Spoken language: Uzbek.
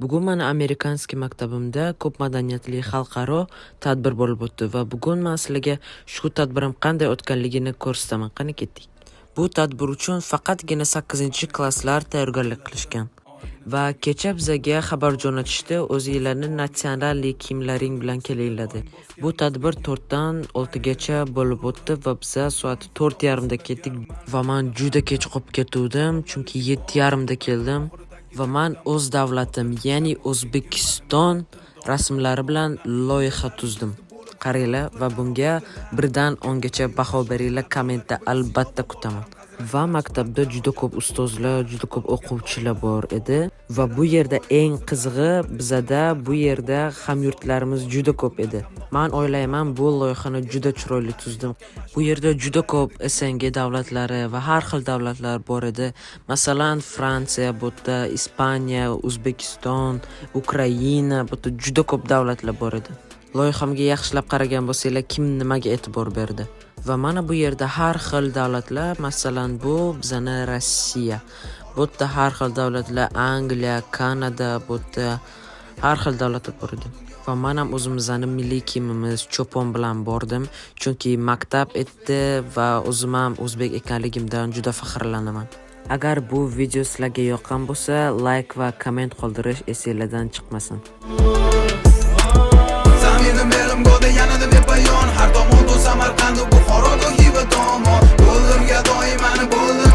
Bugun meni amerikanskiy maktabimda ko'p madaniyatli xalqaro tadbir bo'lib o'tdi va bugun men sizlarga shu tadbirim qanday o'tganligini ko'rsataman. Qani ketdik. Bu tadbir uchun faqatgina 8-klasslar tayyorgarlik qilishgan. Va kecha bizga xabar jo'natishdi, o'zingizlarning natsional kiyimlaring bilan kelinglar deb. Bu tadbir 4 dan 6 gacha bo'lib o'tdi va biz soat 4:30 da ketdik va men juda kech qolib ketdim, chunki 7:30 da keldim. Va men o'z davlatim, ya'ni O'zbekiston rasmlari bilan loyiha tuzdim. Qaranglar va bunga 1 dan 10 gacha baho beringlar, kommentda albatta kutaman. Va maktabda juda ko'p ustozlar, juda ko'p o'quvchilar bor edi va bu yerda eng qizig'i bizada bu yerda hamyurtlarimiz juda ko'p edi. Men o'ylayman bu loyihani juda chiroyli tuzdim. Bu yerda juda ko'p SNG davlatlari va har xil davlatlar bor edi. Masalan, Fransiya, bu yerda Ispaniya, O'zbekiston, Ukraina, bu yerda juda ko'p davlatlar bor edi. Loyihamga yaxshilab qaragan bo'lsanglar, kim nimaga e'tibor berdi? Va mana bu yerda har xil davlatlar, masalan bu bizning Rossiya. Bu yerda har xil davlatlar, Angliya, Kanada, bu yerda har xil davlatlar bor edi. Va men ham o'zimizning milliy kiyimimiz cho'pon bilan bordim, chunki maktab etdi va o'zim ham o'zbek ekanligimdan juda faxrlanaman. Agar bu video sizlarga yoqqan bo'lsa, like va komment qoldirish esingizdan chiqmasin. Zaminim belim go'da yanada bepayon, har tomon Samarqand, Buxoro, Xiva tomon. Bo'limga doim meni bo'l